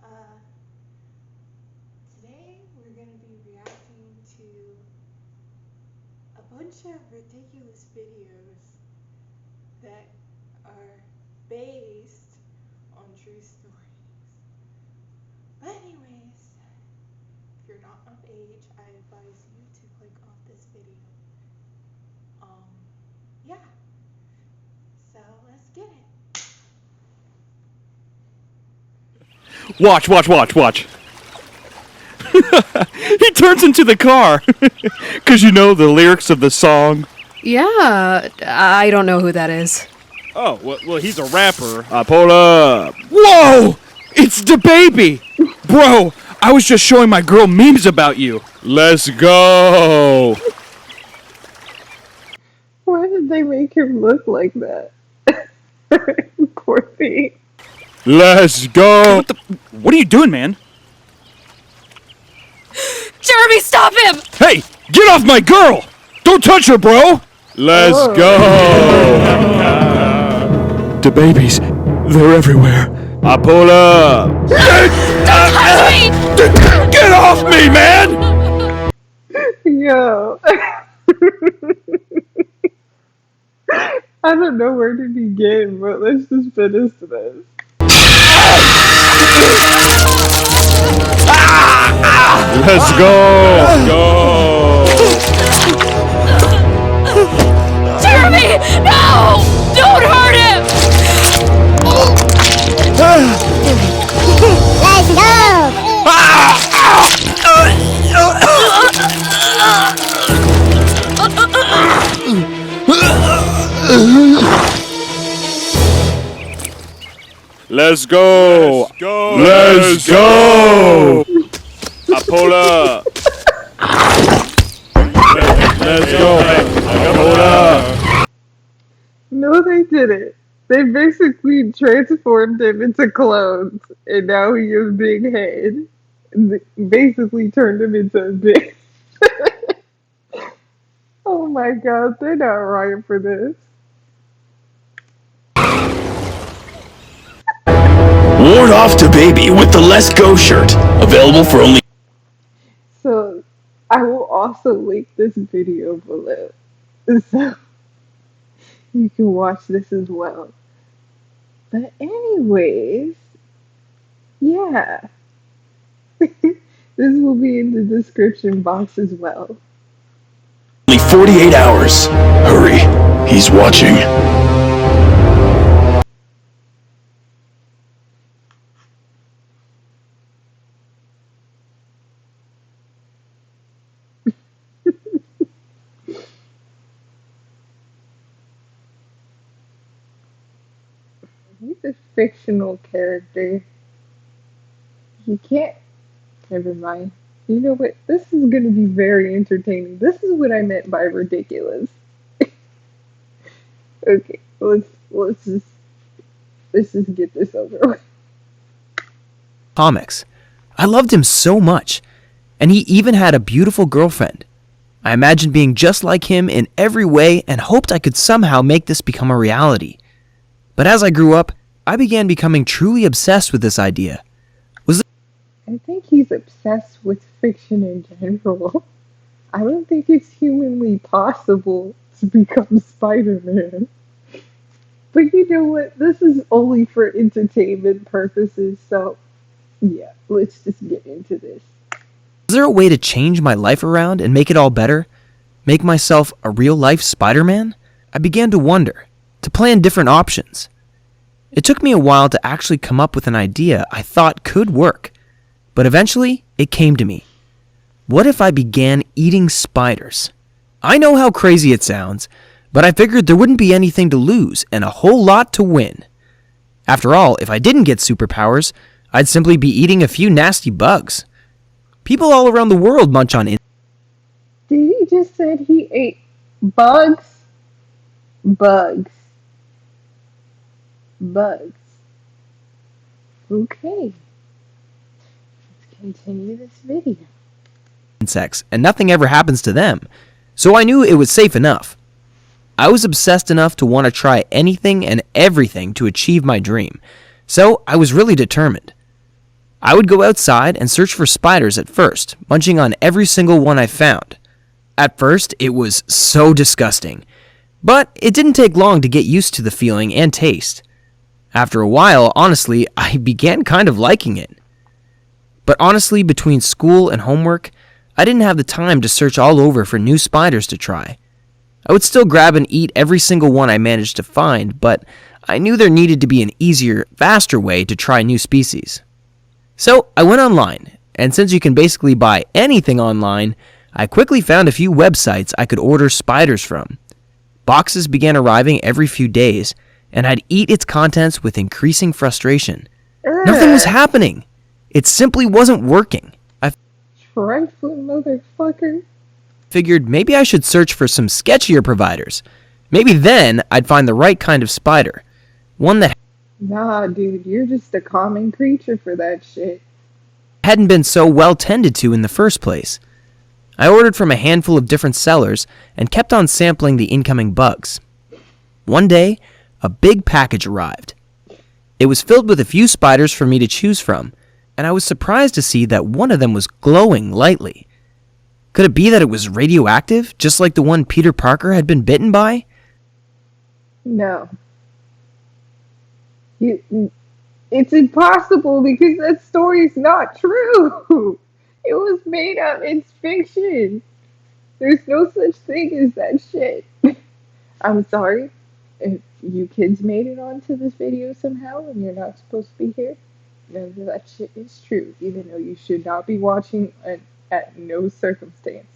Uh, Today we're going to be reacting to a bunch of ridiculous videos that are based on true stories. But anyways, if you're not of age, I advise you to click off this video. Yeah. So let's get it. Watch. He turns into the car. Because you know the lyrics of the song. Yeah, I don't know who that is. Oh, well he's a rapper. Pull up. Whoa! It's Dababy! Bro, I was just showing my girl memes about you. Let's go! Why did they make him look like that? Poor thing. Let's go! What are you doing, man? Jeremy, stop him! Hey, get off my girl! Don't touch her, bro! Let's go! The babies, they're everywhere. I pull up. Don't touch me! Get off me, man! Yo. I don't know where to begin, but let's just finish this. Let's go! Jeremy, no! Don't hurt him! Let's go! Let's go! Let's go! I pull up. Let's go. I pull up. No, they didn't. They basically transformed him into clones, and now he has big head. Basically turned him into a bitch. Oh my god, they're not right for this. Ward off Dababy with the Let's Go shirt. Available for only... So, I will also link this video below. So, you can watch this as well. But anyways, yeah. This will be in the description box as well. Only 48 hours. Hurry, he's watching. He's a fictional character. He can't. Never mind. You know what? This is going to be very entertaining. This is what I meant by ridiculous. Okay, let's just get this over with. Comics. I loved him so much, and he even had a beautiful girlfriend. I imagined being just like him in every way and hoped I could somehow make this become a reality. But as I grew up, I began becoming truly obsessed with this idea. I think he's obsessed with fiction in general. I don't think it's humanly possible to become Spider-Man. But you know what? This is only for entertainment purposes, so yeah, let's just get into this. Was there a way to change my life around and make it all better? Make myself a real-life Spider-Man? I began to wonder, to plan different options. It took me a while to actually come up with an idea I thought could work. But eventually, it came to me. What if I began eating spiders? I know how crazy it sounds, but I figured there wouldn't be anything to lose and a whole lot to win. After all, if I didn't get superpowers, I'd simply be eating a few nasty bugs. People all around the world munch on Did he just said he ate bugs? Bugs. Okay. Continue this video. insects, and nothing ever happens to them, so I knew it was safe enough. I was obsessed enough to want to try anything and everything to achieve my dream, so I was really determined. I would go outside and search for spiders at first, munching on every single one I found. At first, it was so disgusting, but it didn't take long to get used to the feeling and taste. After a while, honestly, I began kind of liking it. But honestly, between school and homework, I didn't have the time to search all over for new spiders to try. I would still grab and eat every single one I managed to find, but I knew there needed to be an easier, faster way to try new species. So I went online, and since you can basically buy anything online, I quickly found a few websites I could order spiders from. Boxes began arriving every few days, and I'd eat its contents with increasing frustration. Nothing was happening. It simply wasn't working. I Trifling motherfucker. figured maybe I should search for some sketchier providers. Maybe then I'd find the right kind of spider. One that Nah, dude, you're just a common creature for that shit. hadn't been so well tended to in the first place. I ordered from a handful of different sellers and kept on sampling the incoming bugs. One day, a big package arrived. It was filled with a few spiders for me to choose from, and I was surprised to see that one of them was glowing lightly. Could it be that it was radioactive, just like the one Peter Parker had been bitten by? No. It's impossible because that story's not true. It was made up. It's fiction. There's no such thing as that shit. I'm sorry if you kids made it onto this video somehow and you're not supposed to be here. None of that shit is true, even though you should not be watching at no circumstance.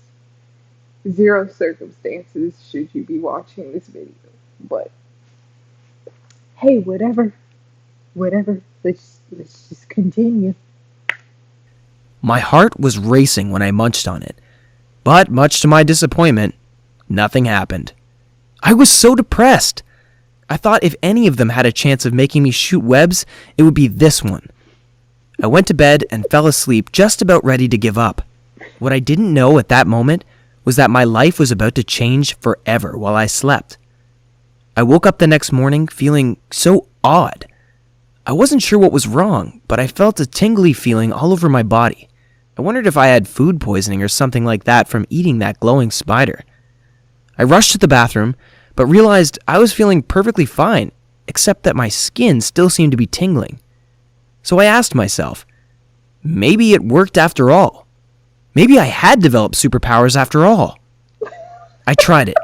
Zero circumstances should you be watching this video. But hey, whatever. Whatever. Let's just continue. My heart was racing when I munched on it, but much to my disappointment, nothing happened. I was so depressed. I thought if any of them had a chance of making me shoot webs, it would be this one. I went to bed and fell asleep just about ready to give up. What I didn't know at that moment was that my life was about to change forever while I slept. I woke up the next morning feeling so odd. I wasn't sure what was wrong, but I felt a tingly feeling all over my body. I wondered if I had food poisoning or something like that from eating that glowing spider. I rushed to the bathroom, but realized I was feeling perfectly fine, except that my skin still seemed to be tingling. So I asked myself, maybe it worked after all. Maybe I had developed superpowers after all. I tried it,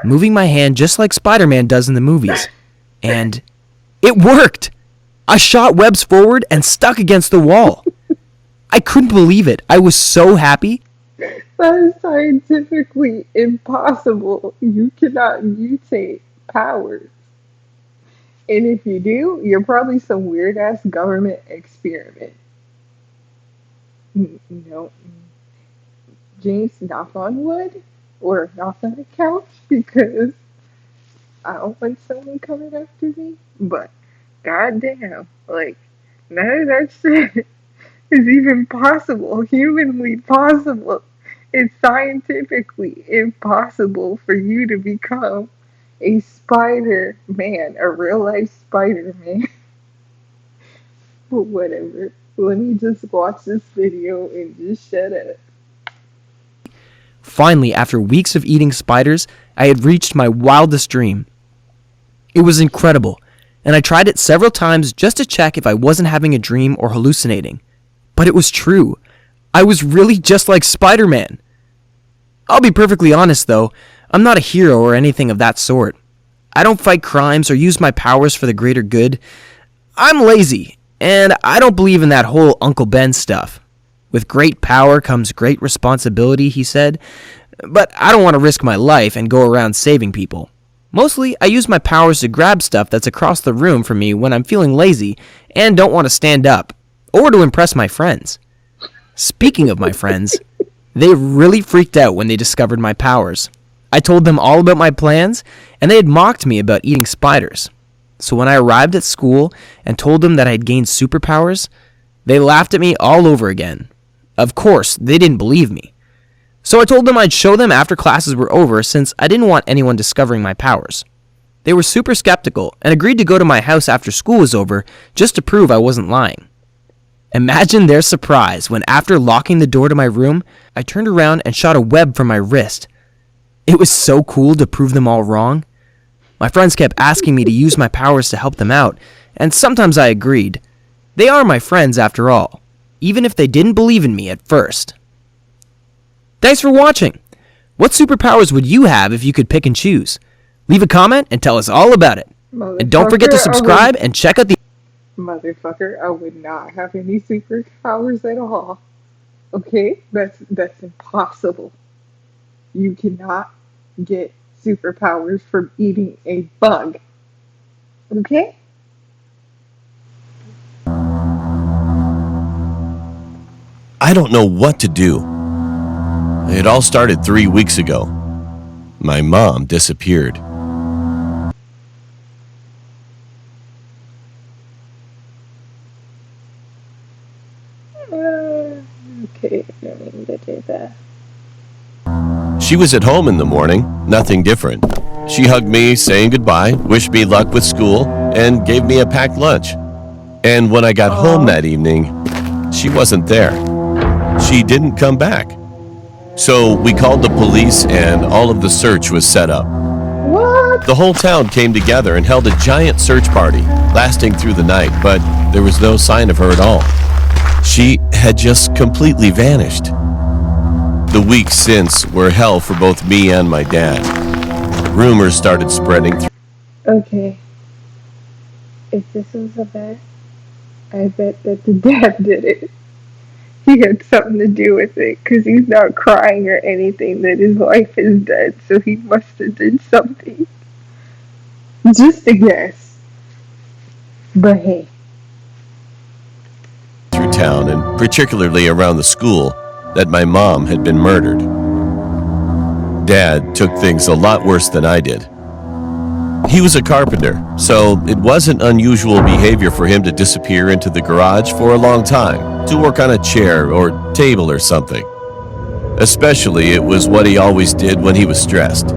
moving my hand just like Spider-Man does in the movies, and it worked! I shot webs forward and stuck against the wall. I couldn't believe it. I was so happy. That is scientifically impossible. You cannot mutate powers. And if you do, you're probably some weird ass government experiment. No. James, knock on wood or knock on a couch because I don't want someone coming after me. But goddamn, like none of that shit is even possible, humanly possible. It's scientifically impossible for you to become a Spider Man, a real life Spider Man. But whatever. Let me just watch this video and just shut up. Finally, after weeks of eating spiders, I had reached my wildest dream. It was incredible, and I tried it several times just to check if I wasn't having a dream or hallucinating. But it was true. I was really just like Spider-Man. I'll be perfectly honest though, I'm not a hero or anything of that sort. I don't fight crimes or use my powers for the greater good. I'm lazy, and I don't believe in that whole Uncle Ben stuff. With great power comes great responsibility, he said, but I don't want to risk my life and go around saving people. Mostly, I use my powers to grab stuff that's across the room from me when I'm feeling lazy and don't want to stand up, or to impress my friends. Speaking of my friends, they really freaked out when they discovered my powers. I told them all about my plans, and they had mocked me about eating spiders. So when I arrived at school and told them that I had gained superpowers, they laughed at me all over again. Of course, they didn't believe me. So I told them I'd show them after classes were over since I didn't want anyone discovering my powers. They were super skeptical and agreed to go to my house after school was over just to prove I wasn't lying. Imagine their surprise when, after locking the door to my room, I turned around and shot a web from my wrist. It was so cool to prove them all wrong. My friends kept asking me to use my powers to help them out, and sometimes I agreed. They are my friends after all, even if they didn't believe in me at first. Thanks for watching! What superpowers would you have if you could pick and choose? Leave a comment and tell us all about it. And don't forget to subscribe and check out the... Motherfucker, I would not have any superpowers at all. Okay? That's impossible. You cannot get superpowers from eating a bug. Okay? I don't know what to do. It all started 3 weeks ago. My mom disappeared. Okay, I mean to do that. She was at home in the morning, nothing different. She hugged me, saying goodbye, wished me luck with school, and gave me a packed lunch. And when I got home that evening, she wasn't there. She didn't come back. So we called the police and all of the search was set up. What? The whole town came together and held a giant search party, lasting through the night, but there was no sign of her at all. She had just completely vanished. The weeks since were hell for both me and my dad. Rumors started spreading through. Okay. If this was a bet, I bet that the dad did it. He had something to do with it, because he's not crying or anything that his wife is dead, so he must have did something. Just a guess. But hey. Through town, and particularly around the school, that my mom had been murdered. Dad took things a lot worse than I did. He was a carpenter, so it wasn't unusual behavior for him to disappear into the garage for a long time to work on a chair or table or something. Especially, it was what he always did when he was stressed.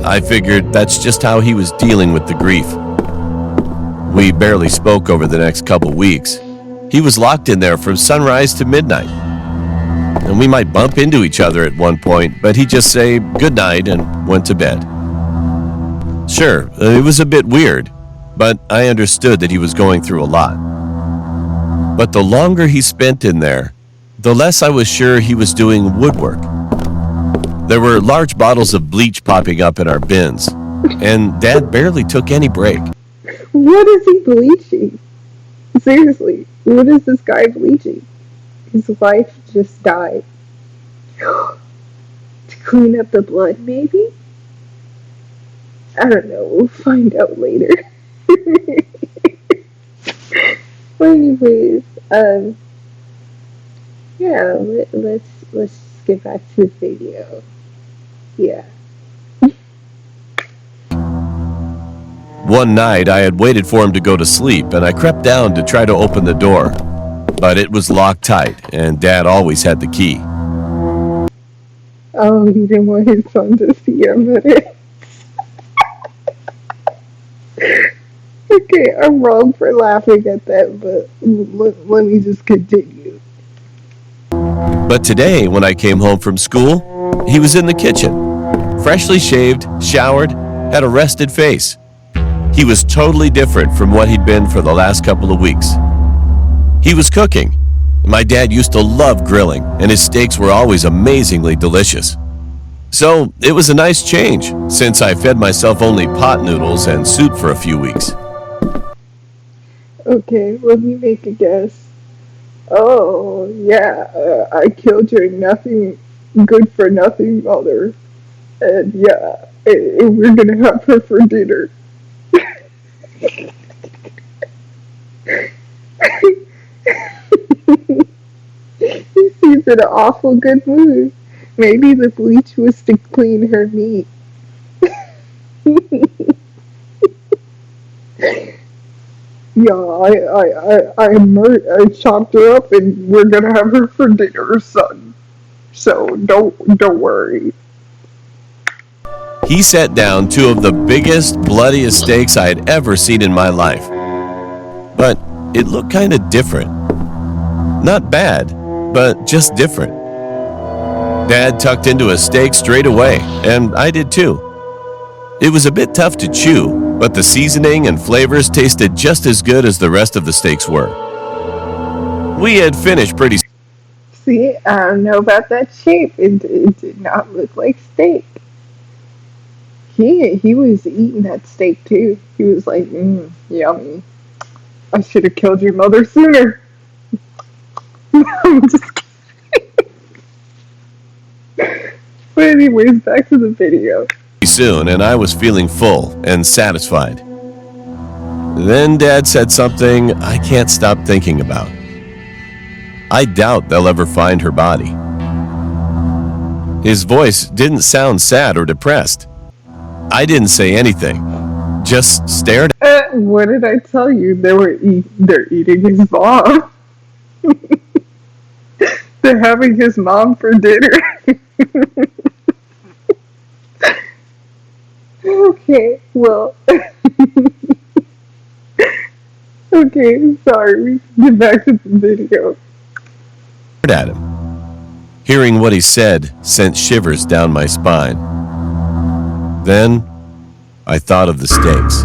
I figured that's just how he was dealing with the grief. We barely spoke over the next couple weeks. He was locked in there from sunrise to midnight. And we might bump into each other at one point, but he'd just say good night and went to bed. Sure, it was a bit weird, but I understood that he was going through a lot. But the longer he spent in there, the less I was sure he was doing woodwork. There were large bottles of bleach popping up in our bins, and Dad barely took any break. What is he bleaching? Seriously, what is this guy bleaching? His wife just died. To clean up the blood, maybe? I don't know, we'll find out later. But anyways, yeah, let's get back to the video. Yeah. One night, I had waited for him to go to sleep, and I crept down to try to open the door. But it was locked tight, and Dad always had the key. Oh, he didn't want his son to see him. Okay, I'm wrong for laughing at that, but let me just continue. But today, when I came home from school, he was in the kitchen. Freshly shaved, showered, had a rested face. He was totally different from what he'd been for the last couple of weeks. He was cooking. My dad used to love grilling, and his steaks were always amazingly delicious. So it was a nice change, since I fed myself only pot noodles and soup for a few weeks. Okay, let me make a guess. Oh, yeah, I killed your nothing, good for nothing mother. And yeah, we're gonna have her for dinner. He seems in an awful good mood. Maybe the bleach was to clean her meat. Yeah, I chopped her up and we're gonna have her for dinner, son. So don't worry. He set down two of the biggest, bloodiest steaks I had ever seen in my life. But it looked kind of different. Not bad, but just different. Dad tucked into a steak straight away, and I did too. It was a bit tough to chew, but the seasoning and flavors tasted just as good as the rest of the steaks were. We had finished pretty. See, I don't know about that shape. It did not look like steak. He was eating that steak too. He was like, yummy. I should have killed your mother sooner. I'm just kidding. But anyways, back to the video. Soon, and I was feeling full and satisfied. Then Dad said something I can't stop thinking about. I doubt they'll ever find her body. His voice didn't sound sad or depressed. I didn't say anything, just stared. What did I tell you? They're eating his mom. They're having his mom for dinner. Okay, well. Okay, sorry. We can get back to the video. At him. Hearing what he said sent shivers down my spine. Then I thought of the steaks.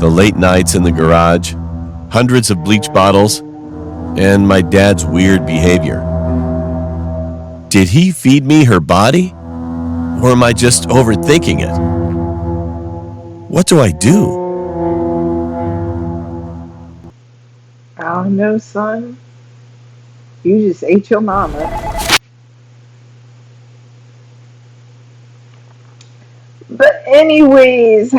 The late nights in the garage, hundreds of bleach bottles, and my dad's weird behavior. Did he feed me her body? Or am I just overthinking it? What do I do? I don't know, son. You just ate your mama. But anyways,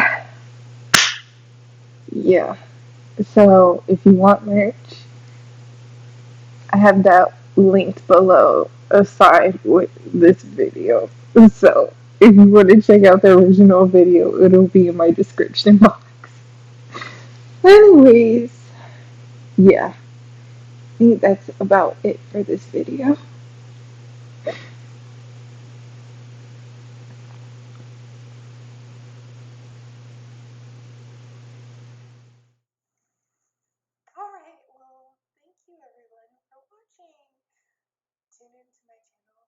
yeah. So if you want merch, I have that linked below aside with this video. So if you want to check out the original video, it'll be in my description box. Anyways, yeah. I think that's about it for this video. Alright, well, thank you everyone for watching. Tune into my channel